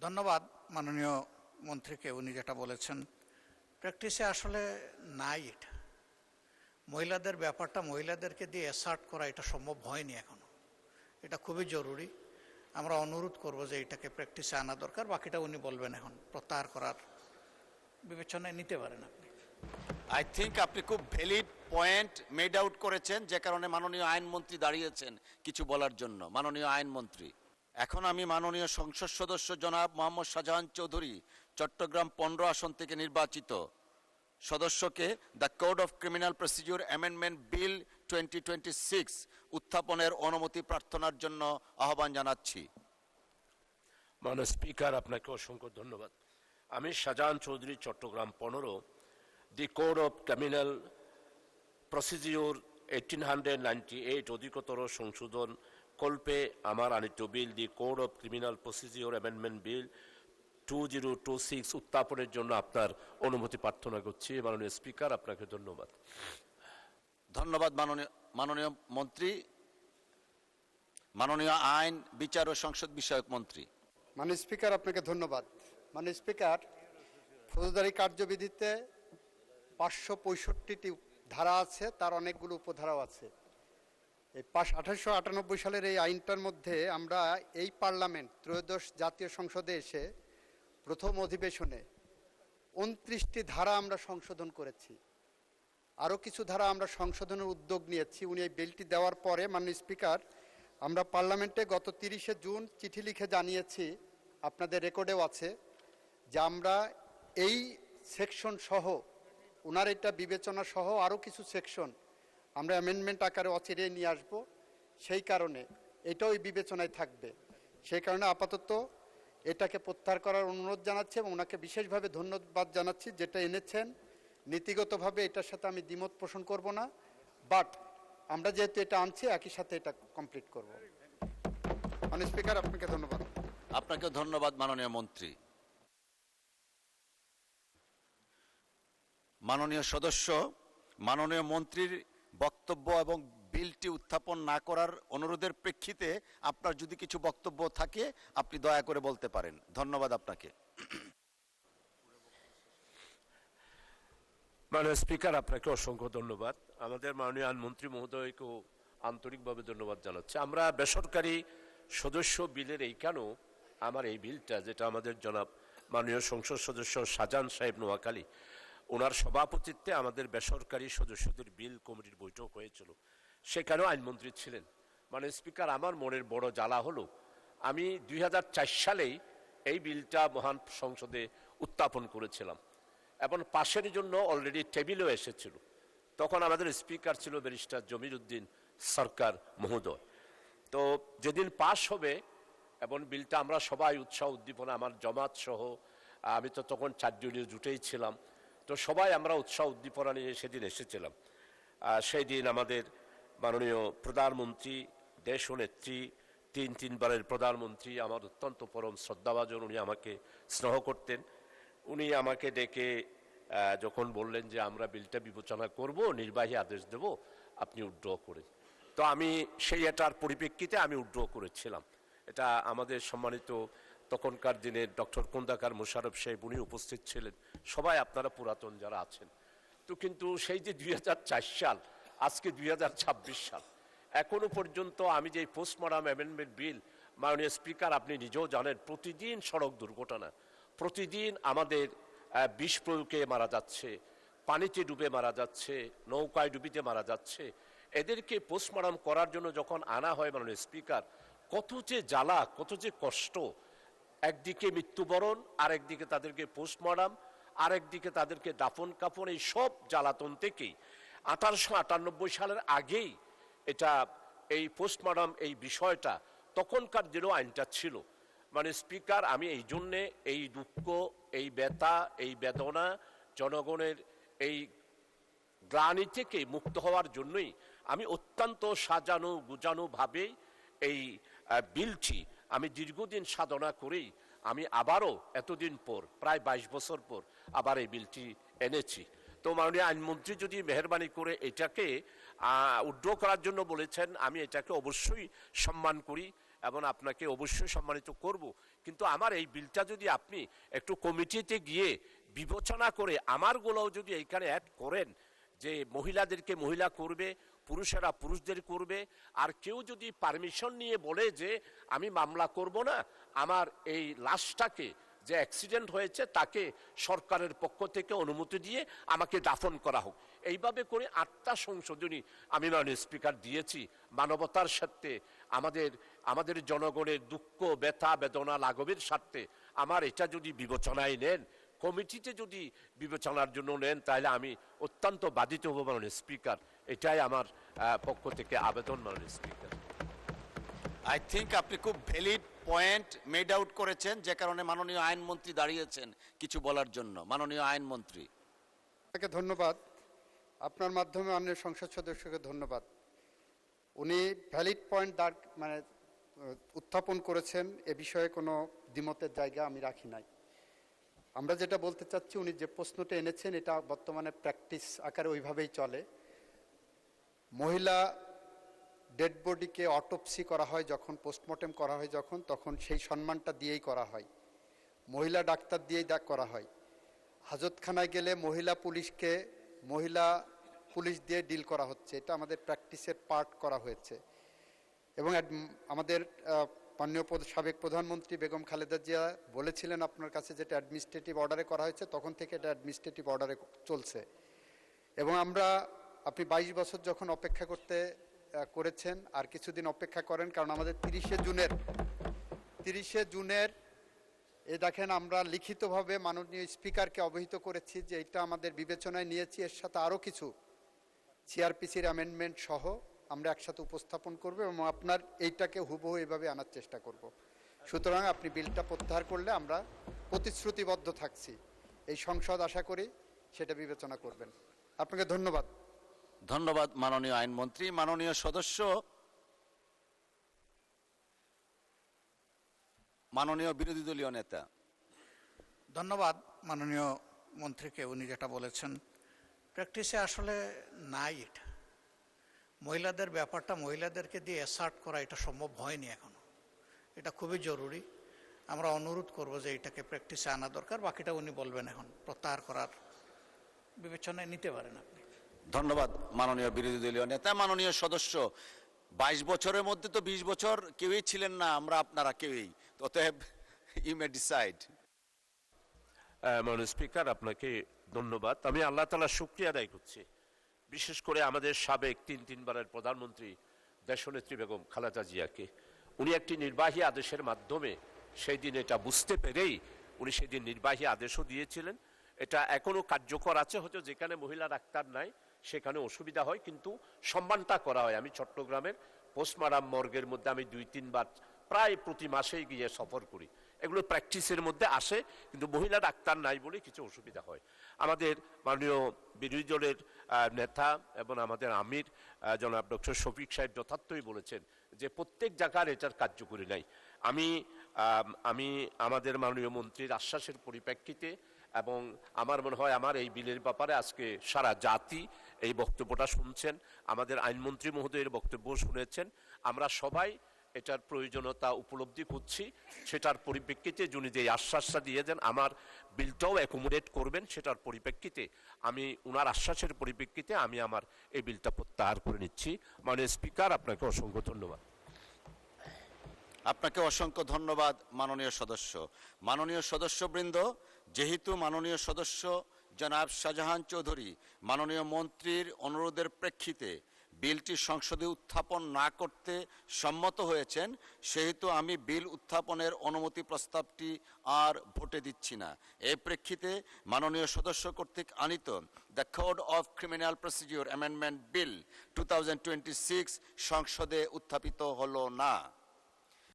ধন্যবাদ মাননীয় মন্ত্রীকে, উনি যেটা বলেছেন প্র্যাকটিসে আসলে নাই এটা। মহিলাদের ব্যাপারটা মহিলাদেরকে দিয়ে অ্যাসার্ট করা এটা সম্ভব হয়নি এখনো। এটা খুবই জরুরি। আমরা অনুরোধ করব যে এটাকে প্র্যাকটিসে আনা দরকার। বাকিটা উনি বলবেন, এখন প্রত্যাহার করার বিবেচনায় নিতে পারেন আপনি। আই থিঙ্ক আপনি খুব ভ্যালিড পয়েন্ট মেড আউট করেছেন, যে কারণে মাননীয় আইনমন্ত্রী দাঁড়িয়েছেন কিছু বলার জন্য। মাননীয় আইনমন্ত্রী, এখন আমি মাননীয় সংসদ সদস্য জনাব মোহাম্মদ শাহজাহান চৌধুরী, চট্টগ্রাম 15 আসন থেকে নির্বাচিত সদস্যকে the code of criminal procedure amendment bill 2026 উত্থাপনের অনুমতি প্রার্থনার জন্য আহ্বান জানাচ্ছি। মাননীয় স্পিকার, আপনাকে অসংখ্য ধন্যবাদ। আমি Shahjahan Chowdhury, Chattogram 15, the code of criminal procedure 1898 অধিকতর সংশোধন কল্পে আমার আনিত bill the code of criminal procedure amendment bill 2026 উত্থাপনের জন্য আপনার অনুমতি প্রার্থনা করছি। মাননীয় স্পিকার, আপনাকে ধন্যবাদ। ধন্যবাদ মাননীয় মন্ত্রী। মাননীয় আইন, বিচার ও সংসদ বিষয়ক মন্ত্রী। মাননীয় স্পিকার, আপনাকে ধন্যবাদ। মাননীয় স্পিকার, ফৌজদারি কার্যবিধিতে 565টি ধারা আছে, তার অনেকগুলো উপধারাও আছে। এই 1898 সালের এই আইনটার মধ্যে আমরা এই পার্লামেন্ট ত্রয়োদশ জাতীয় সংসদে এসে প্রথম অধিবেশনে 29টি ধারা আমরা সংশোধন করেছি। আরও কিছু ধারা আমরা সংশোধনের উদ্যোগ নিয়েছি। উনি এই বিলটি দেওয়ার পরে, মাননীয় স্পিকার, আমরা পার্লামেন্টে গত 30শে জুন চিঠি লিখে জানিয়েছি, আপনাদের রেকর্ডেও আছে, যে আমরা এই সেকশন সহ, ওনার এটা বিবেচনা সহ আরও কিছু সেকশন আমরা অ্যামেন্ডমেন্ট আকারে অচিরেই নিয়ে আসব। সেই কারণে এটাও এই বিবেচনায় থাকবে। সেই কারণে আপাতত এটাকে প্রত্যাহার করার অনুরোধ জানাচ্ছি এবং ওনাকে বিশেষভাবে ধন্যবাদ জানাচ্ছি। যেটা এনেছেন নীতিগতভাবে এটার সাথে আমি দ্বিমত পোষণ করব না, বাট আমরা যেহেতু এটা আনছি একই সাথে এটা কমপ্লিট করব। মাননীয় স্পিকার, আপনাকে ধন্যবাদ। আপনাকে ধন্যবাদ মাননীয় মন্ত্রী। মাননীয় সদস্য, মাননীয় মন্ত্রীর বক্তব্য এবং বিলটি উত্থাপন না করার অনুরোধের প্রেক্ষিতে আপনার যদি কিছু বক্তব্য থাকে আপনি দয়া করে বলতে পারেন। ধন্যবাদ আপনাকে। মাননীয় স্পিকার, আপনাকে অসংখ্য ধন্যবাদ। আমাদের মাননীয় আইনমন্ত্রী মহোদয়কেও আন্তরিকভাবে ধন্যবাদ জানাচ্ছি। আমরা বেসরকারি সদস্য বিলের এইখানেও আমার এই বিলটা, যেটা আমাদের জনাব মাননীয় সংসদ সদস্য শাহজাহান সাহেব নোয়াখালী, ওনার সভাপতিত্বে আমাদের বেসরকারি সদস্যদের বিল কমিটির বৈঠক হয়েছিল, সেখানেও আইনমন্ত্রী ছিলেন। মানে স্পিকার, আমার মনের বড় জ্বালা হলো, আমি 2004 সালেই এই বিলটা মহান সংসদে উত্থাপন করেছিলাম এবং পাশের জন্য অলরেডি টেবিলও এসেছিল। তখন আমাদের স্পিকার ছিল ব্যারিস্টার জমির উদ্দিন সরকার মহোদয়। তো যেদিন পাশ হবে এবং বিলটা আমরা সবাই উৎসাহ উদ্দীপনা, আমার জমাত সহ, আমি তো তখন 4 দলীয় জুটেই ছিলাম, তো সবাই আমরা উৎসাহ উদ্দীপনা নিয়ে সেদিন এসেছিলাম। সেই দিন আমাদের মাননীয় প্রধানমন্ত্রী, দেশনেত্রী, 3বারের প্রধানমন্ত্রী, আমার অত্যন্ত পরম শ্রদ্ধাভাজন, উনি আমাকে স্নেহ করতেন। উনি আমাকে ডেকে যখন বললেন যে আমরা বিলটা বিবেচনা করব, নির্বাহী আদেশ দেব, আপনি উইথড্র করেন। তো আমি সেই এটার পরিপ্রেক্ষিতে আমি উইথড্র করেছিলাম। এটা আমাদের সম্মানিত তখনকার দিনের ডক্টর খন্দকার মোশাররফ সাহেব, উনি উপস্থিত ছিলেন, সবাই আপনারা পুরাতন যারা আছেন। তো কিন্তু সেই যে 2004 সাল, আজকে 2026 সাল, এখনো পর্যন্ত আমি যে পোস্টমর্টম অ্যামেন্ডমেন্ট বিল, মাননীয় স্পিকার আপনি নিজেও জানেন, প্রতিদিন সড়ক দুর্ঘটনা, প্রতিদিন আমাদের বিষ প্রয়োগে মারা যাচ্ছে, পানিতে ডুবে মারা যাচ্ছে, নৌকায় ডুবিতে মারা যাচ্ছে। এদেরকে পোস্টমর্টম করার জন্য যখন আনা হয় মাননীয় স্পিকার, কত যে জ্বালা, কত যে কষ্ট। একদিকে মৃত্যুবরণ, আরেকদিকে তাদেরকে পোস্টমর্টম, আরেকদিকে তাদেরকে দাফন কাফন, এই সব জ্বালাতন থেকেই 1898 সালের আগেই এটা, এই পোস্টমর্টম এই বিষয়টা তখনকার দিনও আইনটা ছিল। মানে স্পিকার, আমি এই জন্যে এই দুঃখ, এই ব্যথা, এই বেদনা, জনগণের এই গ্লানি থেকে মুক্ত হওয়ার জন্যই আমি অত্যন্ত সাজানো গুজানোভাবে এই বিলটি আমি দীর্ঘদিন সাধনা করেই আমি আবারও এতদিন পর, প্রায় 22 বছর পর আবার এই বিলটি এনেছি। তো মাননীয় আইনমন্ত্রী যদি মেহরবানি করে এটাকে উইথড্র করার জন্য বলেছেন, আমি এটাকে অবশ্যই সম্মান করি এবং আপনাকে অবশ্যই সম্মানিত করব। কিন্তু আমার এই বিলটা যদি আপনি একটু কমিটিতে গিয়ে বিবেচনা করে আমারগুলোও যদি এইখানে অ্যাড করেন, যে মহিলাদেরকে মহিলা করবে, পুরুষেরা পুরুষদের করবে, আর কেউ যদি পারমিশন নিয়ে বলে যে আমি মামলা করব না, আমার এই লাশটাকে যে অ্যাক্সিডেন্ট হয়েছে তাকে সরকারের পক্ষ থেকে অনুমতি দিয়ে আমাকে দাফন করা হোক, এইভাবে করে 8টা সংশোধনী আমি মাননীয় স্পিকার দিয়েছি মানবতার স্বার্থে, আমাদের জনগণের দুঃখ ব্যথা বেদনা লাঘবের স্বার্থে। আমার এটা যদি বিবেচনায় নেন, কমিটিতে যদি বিবেচনার জন্য নেন, তাহলে আমি অত্যন্ত বাধিত হব মাননীয় স্পিকার। এটাই আমার পক্ষ থেকে আবেদন মাননীয় স্পিকার। আই থিংক আপনি খুব ভ্যালিড পয়েন্ট মেড আউট করেছেন, যে কারণে মাননীয় আইনমন্ত্রী দাঁড়িয়েছেন কিছু বলার জন্য। মাননীয় আইনমন্ত্রী। আপনাকে ধন্যবাদ। আপনার মাধ্যমে মাননীয় সংসদ সদস্যকে ধন্যবাদ। উনি ভ্যালিড পয়েন্ট উত্থাপন করেছেন, এ বিষয়ে কোনো দ্বিমতের জায়গা আমি রাখি নাই। আমরা যেটা বলতে চাচ্ছি, উনি যে প্রশ্নটা এনেছেন এটা বর্তমানে প্র্যাকটিস আকারে ওইভাবেই চলে। মহিলা ডেড বডিকে অটোপসি করা হয় যখন, পোস্টমর্টেম করা হয় যখন, তখন সেই সম্মানটা দিয়েই করা হয়, মহিলা ডাক্তার দিয়েই করা হয়। হাজতখানায় গেলে মহিলা পুলিশ দিয়ে ডিল করা হচ্ছে, এটা আমাদের প্র্যাকটিসের পার্ট করা হয়েছে। এবং আমাদের মাননীয় সাবেক প্রধানমন্ত্রী বেগম খালেদা জিয়া বলেছিলেন আপনার কাছে, যেটা অ্যাডমিনিস্ট্রেটিভ অর্ডারে করা হয়েছে, তখন থেকে এটা অ্যাডমিনিস্ট্রেটিভ অর্ডারে চলছে। এবং আপনি 22 বছর যখন অপেক্ষা করেছেন, আর কিছুদিন অপেক্ষা করেন, কারণ আমাদের 30শে জুনের দেখেন, আমরা লিখিতভাবে মাননীয় স্পিকারকে অবহিত করেছি যে এটা আমাদের বিবেচনায় নিয়েছি, এর সাথে আরও কিছু সিআরপিসির অ্যামেন্ডমেন্ট সহ আমরা একসাথে উপস্থাপন করব এবং আপনার এইটাকে হুবহু এভাবে আনার চেষ্টা করব। সুতরাং আপনি বিলটা প্রত্যাহার করলে আমরা প্রতিশ্রুতিবদ্ধ থাকছি, এই সংসদ আশা করি সেটা বিবেচনা করবেন। আপনাকে ধন্যবাদ। ধন্যবাদ মাননীয় আইনমন্ত্রী। মাননীয় সদস্য, মাননীয় বিরোধী দলীয় নেতা। ধন্যবাদ মাননীয় মন্ত্রীকে, উনি যেটা বলেছেন প্র্যাকটিসে আসলে নাই এটা। মহিলাদের ব্যাপারটা মহিলাদেরকে দিয়ে অ্যাসার্ট করা এটা সম্ভব হয়নি এখনো, এটা খুবই জরুরি। আমরা অনুরোধ করব যে এটাকে প্র্যাকটিসে আনা দরকার। বাকিটা উনি বলবেন, এখন প্রত্যাহার করার বিবেচনায় নিতে পারেন আপনি। ধন্যবাদ মাননীয় বিরোধী দলীয় নেতা। মাননীয় সদস্য, 22 বছরের মধ্যে তো 20 বছর কেউই ছিলেন না, আমরা আপনারা কেউই, অতএব ইউ মে ডিসাইড। মাননীয় স্পিকার, আপনাকে ধন্যবাদ। আমি আল্লাহ তাআলার শুকরিয়া আদায় করছি, বিশেষ করে আমাদের সাবেক তিনবারের প্রধানমন্ত্রী দেশনেত্রী বেগম খালেদা জিয়াকে। উনি একটি নির্বাহী আদেশের মাধ্যমে সেই দিন এটা বুঝতে পেরেই উনি সেদিন নির্বাহী আদেশও দিয়েছিলেন। এটা এখনো কার্যকর আছে, হয়তো যেখানে মহিলা ডাক্তার নাই সেখানে অসুবিধা হয়, কিন্তু সম্মানটা করা হয়। আমি চট্টগ্রামের পোস্টমার্টাম মর্গের মধ্যে আমি 2-3 বার প্রায় প্রতি মাসেই গিয়ে সফর করি, এগুলো প্র্যাকটিসের মধ্যে আসে, কিন্তু মহিলা ডাক্তার নাই বলে কিছু অসুবিধা হয়। আমাদের মাননীয় বিরোধী দলের নেতা এবং আমাদের আমির জনাব ডক্টর শফিক সাহেব যথার্থই বলেছেন যে প্রত্যেক জায়গার এটার কার্যকরী নাই। আমি আমাদের মাননীয় মন্ত্রীর আশ্বাসের পরিপ্রেক্ষিতে, এবং আমার মনে হয় আমার এই বিলের ব্যাপারে আজকে সারা জাতি এই বক্তব্যটা শুনছেন, আমাদের আইনমন্ত্রী মহোদয়ের বক্তব্য শুনেছেন, আমরা সবাই এটার প্রয়োজনীয়তা উপলব্ধি করছি। সেটার পরিপ্রেক্ষিতে যিনি যে আশ্বাসটা দিয়েছেন আমার বিলটাও অ্যাকোমোডেট করবেন, সেটার পরিপ্রেক্ষিতে আমি ওনার আশ্বাসের পরিপ্রেক্ষিতে আমি আমার এই বিলটা প্রত্যাহার করে নিচ্ছি। মাননীয় স্পিকার, আপনাকে অসংখ্য ধন্যবাদ। আপনাকে অসংখ্য ধন্যবাদ মাননীয় সদস্য। মাননীয় সদস্যবৃন্দ, যেহেতু মাননীয় সদস্য জনাব শাহজাহান চৌধুরী মাননীয় মন্ত্রীর অনুরোধের প্রেক্ষিতে বিলটি সংসদে উত্থাপন না করতে সম্মত হয়েছেন, সেহেতু আমি বিল উত্থাপনের অনুমতি প্রস্তাবটি আর ভোটে দিচ্ছি না। এই প্রেক্ষিতে মাননীয় সদস্য কর্তৃক আনিত the code of criminal procedure amendment bill 2026 সংসদে উত্থাপিত হলো না।